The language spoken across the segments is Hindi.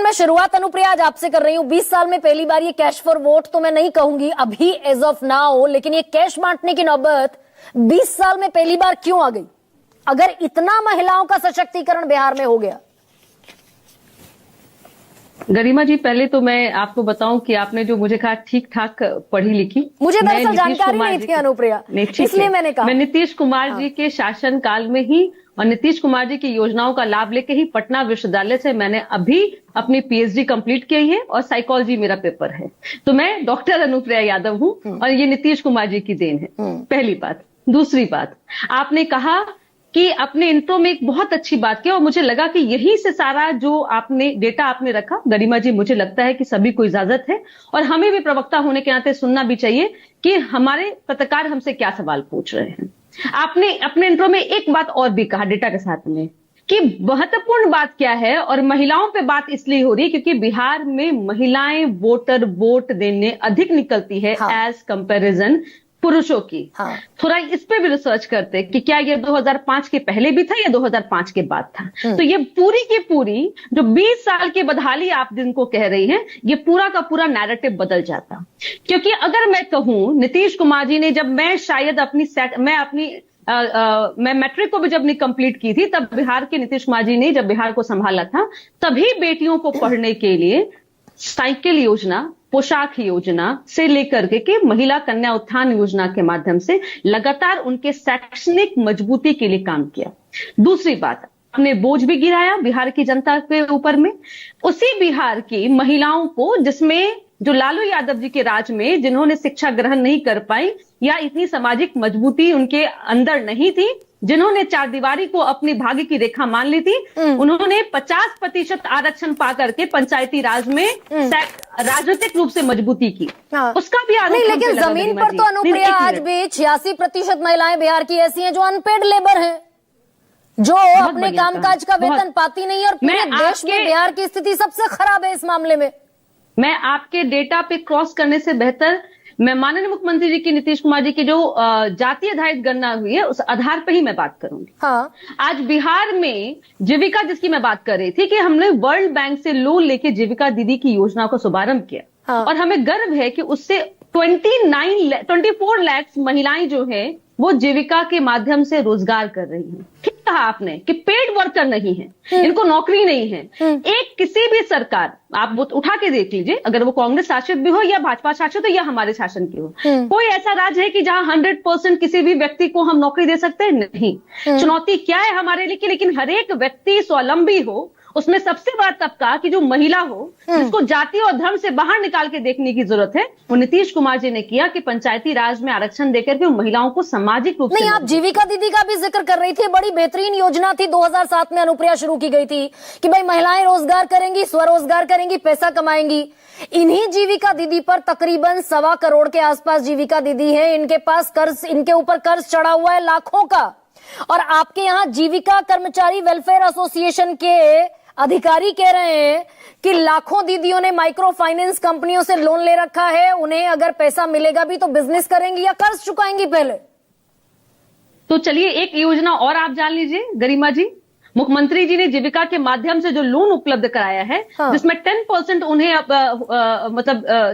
मैं शुरुआत अनुप्रिया आज आपसे कर रही हूँ। 20 साल में पहली बार ये कैश फॉर वोट तो मैं नहीं कहूंगी अभी एज ऑफ नाउ, लेकिन ये कैश बांटने की नौबत 20 साल में पहली बार क्यों आ गई, अगर इतना महिलाओं का सशक्तिकरण बिहार में हो गया? गरिमा जी, पहले तो मैं आपको बताऊं कि आपने जो मुझे कहा ठीक ठाक पढ़ी लिखी, मुझे दरअसल जानकारी नहीं थी अनुप्रिया, इसलिए मैंने कहा। मैं नीतीश कुमार जी के शासन काल में ही और नीतीश कुमार जी की योजनाओं का लाभ लेके ही पटना विश्वविद्यालय से मैंने अभी अपनी पीएचडी कंप्लीट की है और साइकोलॉजी मेरा पेपर है। तो मैं डॉक्टर अनुप्रिया यादव हूं और ये नीतीश कुमार जी की देन है, पहली बात। दूसरी बात, आपने कहा कि अपने इंट्रो में एक बहुत अच्छी बात की और मुझे लगा कि यही से सारा जो आपने डेटा आपने रखा। गरिमा जी, मुझे लगता है कि सभी को इजाजत है और हमें भी प्रवक्ता होने के नाते सुनना भी चाहिए कि हमारे पत्रकार हमसे क्या सवाल पूछ रहे हैं। आपने अपने इंट्रो में एक बात और भी कहा डेटा के साथ में कि महत्वपूर्ण बात क्या है, और महिलाओं पे बात इसलिए हो रही है क्योंकि बिहार में महिलाएं वोट देने अधिक निकलती है एज कंपैरिजन पुरुषों की। थोड़ा इस पे भी रिसर्च करते कि क्या ये 2005 के पहले भी था या 2005 के बाद था। तो ये पूरी की पूरी जो 20 साल की बदहाली आप जिनको कह रही हैं, ये पूरा का पूरा नैरेटिव बदल जाता। क्योंकि अगर मैं कहूं नीतीश कुमार जी ने, जब मैं शायद मैं मैट्रिक को भी जब नहीं कंप्लीट की थी, तब बिहार के नीतीश कुमार जी ने जब बिहार को संभाला था, तभी बेटियों को पढ़ने के लिए साइकिल योजना, पोशाक योजना से लेकर के महिला कन्या उत्थान योजना के माध्यम से लगातार उनके शैक्षणिक मजबूती के लिए काम किया। दूसरी बात, आपने बोझ भी गिराया बिहार की जनता के ऊपर में। उसी बिहार की महिलाओं को, जिसमें जो लालू यादव जी के राज में जिन्होंने शिक्षा ग्रहण नहीं कर पाई या इतनी सामाजिक मजबूती उनके अंदर नहीं थी, जिन्होंने चार दीवारी को अपनी भाग्य की रेखा मान ली थी, उन्होंने 50% आरक्षण पा करके पंचायती राज में राजनीतिक रूप से मजबूती की। उसका भी नहीं, लेकिन जमीन पर तो अनुप्रिया आज भी 86% महिलाएं बिहार की ऐसी हैं जो अनपेड लेबर हैं, जो अपने कामकाज का वेतन पाती नहीं, और पूरे देश में बिहार की स्थिति सबसे खराब है इस मामले में। मैं आपके डेटा पे क्रॉस करने से बेहतर मैं माननीय मुख्यमंत्री जी की, नीतीश कुमार जी की जो जातीय आधारित गणना हुई है उस आधार पे ही मैं बात करूंगी। आज बिहार में जीविका, जिसकी मैं बात कर रही थी कि हमने वर्ल्ड बैंक से लोन लेके जीविका दीदी की योजना का शुभारंभ किया, और हमें गर्व है कि उससे 24 लाख महिलाएं जो है वो जीविका के माध्यम से रोजगार कर रही हैं। ठीक कहा आपने कि पेड वर्कर नहीं है, इनको नौकरी नहीं है। एक किसी भी सरकार आप वो उठा के देख लीजिए, अगर वो कांग्रेस शासित भी हो या भाजपा शासित हो या हमारे शासन की हो, कोई ऐसा राज्य है कि जहां 100% किसी भी व्यक्ति को हम नौकरी दे सकते हैं? नहीं। चुनौती क्या है हमारे लिए कि लेकिन हर एक व्यक्ति स्वावलंबी हो, उसमें सबसे बड़ा तबका की जो महिला हो, जिसको जाति और धर्म से बाहर निकाल के देखने की जरूरत है, वो नीतीश कुमार जी ने किया कि पंचायती राज में आरक्षण देकर के महिलाओं को सामाजिक रूप से। नहीं, आप जीविका दीदी का भी जिक्र कर रही थी, बड़ी बेहतरीन योजना थी, 2007 में अनुप्रिया शुरू की गई थी कि भाई महिलाएं रोजगार करेंगी, स्वरोजगार करेंगी, पैसा कमाएंगी। इन्हीं जीविका दीदी पर तकरीबन 1.25 करोड़ के आसपास जीविका दीदी है, इनके पास कर्ज, इनके ऊपर कर्ज चढ़ा हुआ है लाखों का। और आपके यहाँ जीविका कर्मचारी वेलफेयर एसोसिएशन के अधिकारी कह रहे हैं कि लाखों दीदियों ने माइक्रो फाइनेंस कंपनियों से लोन ले रखा है, उन्हें अगर पैसा मिलेगा भी तो बिजनेस करेंगी या कर्ज चुकाएंगी पहले। तो चलिए एक योजना और आप जान लीजिए गरिमा जी, मुख्यमंत्री जी ने जीविका के माध्यम से जो लोन उपलब्ध कराया है, जिसमें 10% उन्हें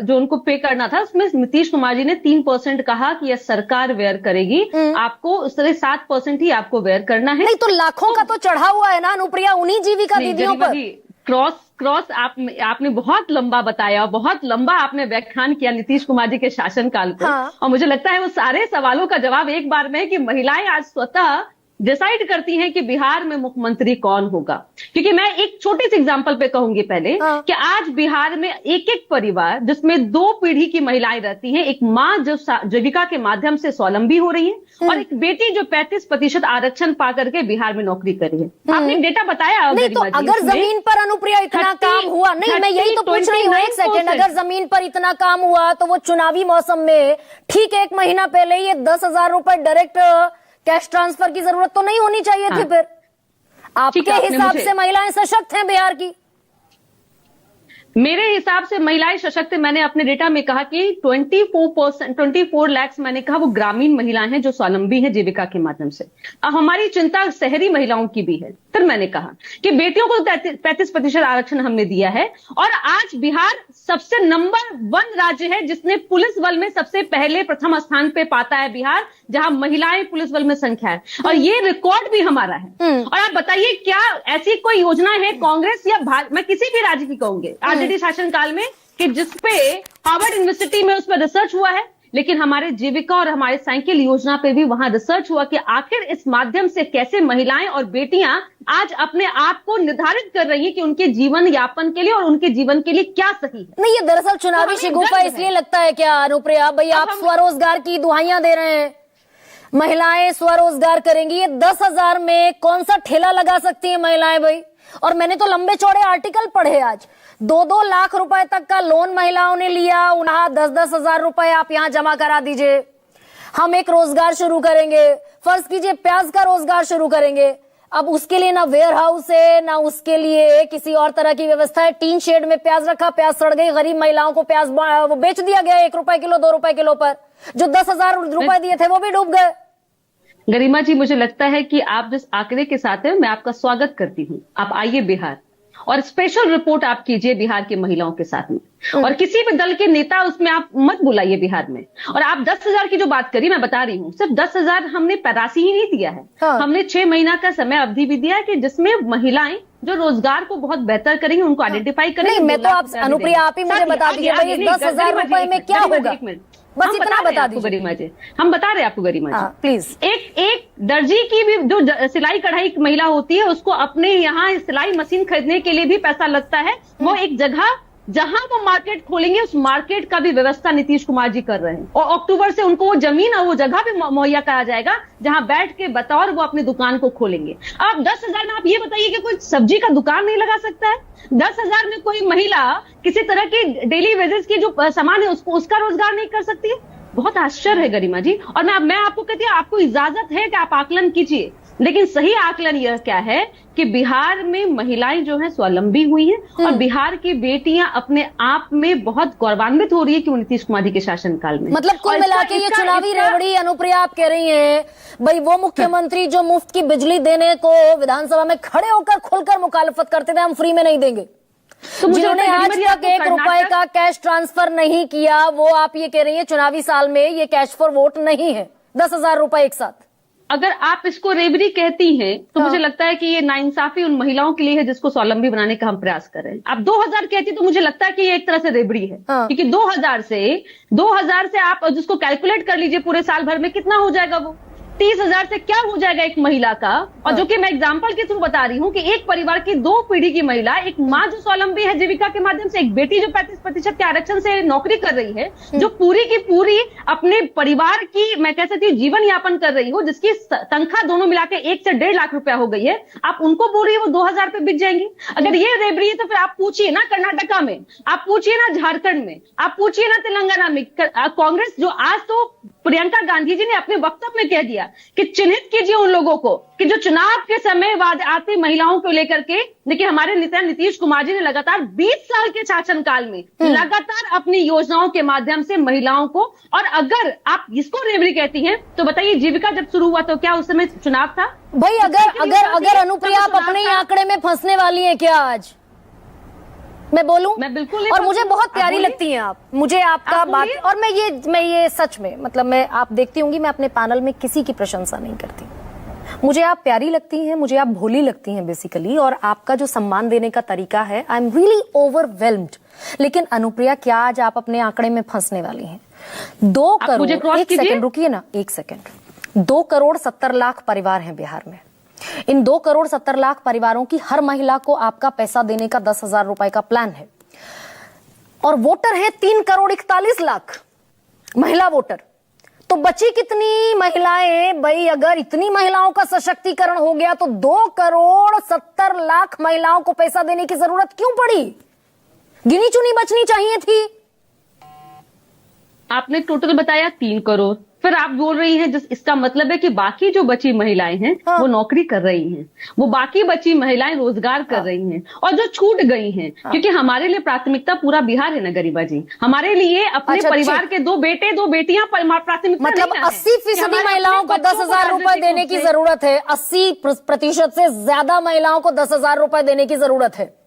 जो उनको पे करना था, उसमें नीतीश कुमार जी ने 3% कहा कि यह सरकार वेयर करेगी, आपको उस तरह 7% ही आपको वेयर करना है। नहीं तो लाखों का तो चढ़ा हुआ है ना अनुप्रिया उन्हीं जीविका दीदियों पर। क्रॉस आपने बहुत लंबा बताया, बहुत लंबा आपने व्याख्यान किया नीतीश कुमार जी के शासनकाल को, और मुझे लगता है वो सारे सवालों का जवाब एक बार में है कि महिलाएं आज स्वतः डिसाइड करती हैं कि बिहार में मुख्यमंत्री कौन होगा। क्योंकि मैं एक छोटी सी एग्जांपल पे कहूंगी पहले कि आज बिहार में एक एक परिवार जिसमें 2 पीढ़ी की महिलाएं रहती हैं, एक माँ जो जीविका के माध्यम से स्वावलंबी हो रही है और एक बेटी जो 35% आरक्षण पा करके बिहार में नौकरी कर रही है। आपने डेटा बताया। नहीं तो अगर जमीन पर अनुप्रिया इतना काम हुआ, नहीं मैं यही तो पूछ रही हूँ, एक सेकेंड, अगर जमीन पर इतना काम हुआ तो वो चुनावी मौसम में ठीक 1 महीना पहले ये 10,000 रुपए डायरेक्ट कैश ट्रांसफर की जरूरत तो नहीं होनी चाहिए थी? फिर आपके हिसाब से महिलाएं सशक्त हैं बिहार की? मेरे हिसाब से महिलाएं सशक्त है। मैंने अपने डेटा में कहा कि 24 लाख मैंने कहा वो ग्रामीण महिलाएं हैं जो स्वावलंबी हैं जीविका के माध्यम से। अब हमारी चिंता शहरी महिलाओं की भी है। फिर मैंने कहा कि बेटियों को 35% आरक्षण हमने दिया है और आज बिहार सबसे नंबर 1 राज्य है जिसने पुलिस बल में सबसे पहले प्रथम स्थान पे पाता है बिहार, जहां महिलाएं पुलिस बल में संख्या है और ये रिकॉर्ड भी हमारा है। और आप बताइए क्या ऐसी कोई योजना है कांग्रेस या मैं किसी भी राज्य की कहूंगी आरजेडी शासनकाल में कि जिसपे हार्वर्ड यूनिवर्सिटी में उस पर रिसर्च हुआ है, लेकिन हमारे जीविका और हमारे साइकिल योजना पे भी वहां रिसर्च हुआ कि आखिर इस माध्यम से कैसे महिलाएं और बेटियां आज अपने आप को निर्धारित कर रही है कि उनके जीवन यापन के लिए और उनके जीवन के लिए क्या सही है। नहीं, ये दरअसल चुनावी शिगुफा इसलिए लगता है क्या अनुप्रिया भाई, आप स्वरोजगार की दुहाइयां दे रहे हैं, महिलाएं स्वरोजगार करेंगी, ये 10,000 में कौन सा ठेला लगा सकती है महिलाएं भाई? और मैंने तो लंबे चौड़े आर्टिकल पढ़े आज, 2-2 लाख रुपए तक का लोन महिलाओं ने लिया, उन्हें 10-10 हजार रुपए आप यहां जमा करा दीजिए, हम एक रोजगार शुरू करेंगे, फर्ज कीजिए प्याज का रोजगार शुरू करेंगे। अब उसके लिए ना वेयर हाउस है, ना उसके लिए किसी और तरह की व्यवस्था है, टीन शेड में प्याज रखा, प्याज सड़ गई, गरीब महिलाओं को प्याज वो बेच दिया गया 1 रुपए किलो 2 रुपए किलो पर, जो 10,000 रुपए दिए थे वो भी डूब गए। गरिमा जी, मुझे लगता है कि आप जिस आंकड़े के साथ हैं मैं आपका स्वागत करती हूं। आप आइए बिहार और स्पेशल रिपोर्ट आप कीजिए बिहार की महिलाओं के साथ में, और किसी भी दल के नेता उसमें आप मत बुलाइए बिहार में। और आप 10,000 की जो बात करी, मैं बता रही हूँ सिर्फ 10,000 हमने पैरासी ही नहीं दिया है, हाँ। हमने 6 महीना का समय अवधि भी दिया है कि जिसमें महिलाएं जो रोजगार को बहुत बेहतर करेंगे उनको आइडेंटिफाई करेंगे। नहीं, मैं तो आप अनुप्रिया आप ही मुझे बता दीजिए भाई, इस 10,000 रुपए में क्या होगा, बस इतना बता दीजिए गरिमा जी। हम बता रहे हैं आपको गरिमा जी, प्लीज। एक दर्जी की भी जो सिलाई कढ़ाई महिला होती है उसको अपने यहाँ सिलाई मशीन खरीदने के लिए भी पैसा लगता है। वो एक जगह जहां वो मार्केट खोलेंगे उस मार्केट का भी व्यवस्था नीतीश कुमार जी कर रहे हैं, और अक्टूबर से उनको वो जमीन और वो जगह भी मुहैया कराया जाएगा जहां बैठ के बतौर वो अपनी दुकान को खोलेंगे। अब 10,000 में आप ये बताइए कि कोई सब्जी का दुकान नहीं लगा सकता है? 10,000 में कोई महिला किसी तरह की डेली वेजेस की जो सामान है उसका रोजगार नहीं कर सकती है? बहुत आश्चर्य है गरिमा जी। और मैं आपको कहती हूँ, आपको इजाजत है कि आप आकलन कीजिए, लेकिन सही आकलन यह क्या है कि बिहार में महिलाएं जो है स्वावलंबी हुई हैं और बिहार की बेटियां अपने आप में बहुत गौरवान्वित हो रही है कि वो नीतीश कुमार जी के शासनकाल में। मतलब कुल मिला के ये चुनावी रेवड़ी अनुप्रिया आप कह रही हैं भाई, वो मुख्यमंत्री जो मुफ्त की बिजली देने को विधानसभा में खड़े होकर खुलकर मुखालफत करते थे, हम फ्री में नहीं देंगे, तो जिन्होंने आज तक 1 रुपए का कैश ट्रांसफर नहीं किया, वो आप ये कह रही है चुनावी साल में ये कैश फॉर वोट नहीं है, 10,000 रुपए एक साथ। अगर आप इसको रेबरी कहती हैं तो मुझे लगता है कि ये नाइंसाफी उन महिलाओं के लिए है जिसको स्वावलंबी बनाने का हम प्रयास कर रहे हैं। आप 2,000 कहती तो मुझे लगता है कि ये एक तरह से रेबड़ी है, क्योंकि 2,000 से आप जिसको कैलकुलेट कर लीजिए पूरे साल भर में कितना हो जाएगा, वो 30,000 से क्या हो जाएगा एक महिला का। और जो कि मैं एग्जांपल के थ्रू बता रही हूँ कि एक परिवार की 2 पीढ़ी की महिला, एक माँ जो स्वावलंबी है जीविका के माध्यम से, एक बेटी जो 35% के आरक्षण से नौकरी कर रही है, जो पूरी की पूरी अपने परिवार की मैं कह सकती हूँ जीवन यापन कर रही हो, जिसकी तनख्वाह दोनों मिला के 1 से 1.5 लाख रुपया हो गई है, आप उनको बोल रही है वो 2,000 पे बिक जाएंगी। अगर ये रेबड़ी है तो फिर आप पूछिए ना कर्नाटका में, आप पूछिए ना झारखंड में, आप पूछिए ना तेलंगाना में। कांग्रेस जो आज तो प्रियंका गांधी जी ने अपने वक्तव्य में कह दिया कि चिन्हित कीजिए उन लोगों को कि जो चुनाव के समय बाद आते महिलाओं को लेकर के, देखिए हमारे नेता नीतीश कुमार जी ने लगातार 20 साल के शासनकाल में लगातार अपनी योजनाओं के माध्यम से महिलाओं को, और अगर आप इसको रेवड़ी कहती हैं तो बताइए जीविका जब शुरू हुआ तो क्या उस समय चुनाव था भाई? अगर अनुप्रिया आप अपने ही आंकड़े में फंसने वाली हैं क्या आज? मैं बोलूं? मैं बिल्कुल। और मुझे बहुत प्यारी लगती हैं आप, मुझे आपका बात, और मैं ये सच में मतलब मैं आप देखती होंगी मैं अपने पैनल में किसी की प्रशंसा नहीं करती, मुझे आप प्यारी लगती हैं, मुझे आप भोली लगती हैं बेसिकली, और आपका जो सम्मान देने का तरीका है, आई एम रियली ओवरवेल्म्ड। लेकिन अनुप्रिया क्या आज आप अपने आंकड़े में फंसने वाली हैं? 2 करोड़, एक सेकंड रुकिए ना, 1 सेकंड, 2 करोड़ 70 लाख परिवार हैं बिहार में। इन 2 करोड़ 70 लाख परिवारों की हर महिला को आपका पैसा देने का 10,000 रुपए का प्लान है, और वोटर है 3 करोड़ 41 लाख महिला वोटर। तो बची कितनी महिलाएं भाई? अगर इतनी महिलाओं का सशक्तिकरण हो गया तो 2 करोड़ 70 लाख महिलाओं को पैसा देने की जरूरत क्यों पड़ी? गिनी चुनी बचनी चाहिए थी। आपने टोटल बताया 3 करोड़, फिर आप बोल रही हैं इसका मतलब है कि बाकी जो बची महिलाएं हैं हाँ। वो नौकरी कर रही हैं, वो बाकी बची महिलाएं रोजगार कर रही हैं, और जो छूट गई हैं, क्योंकि हमारे लिए प्राथमिकता पूरा बिहार है ना गरिमा जी, हमारे लिए अपने अच्छा, परिवार के 2 बेटे 2 बेटियां प्राथमिकता मतलब नहीं ना है। 80% कि हमारे महिलाओं अपने को बच्चों 10,000 रुपए राजनीतिक देने रूप की से- जरूरत है, 80% से ज्यादा महिलाओं को 10,000 रुपए देने की जरूरत है।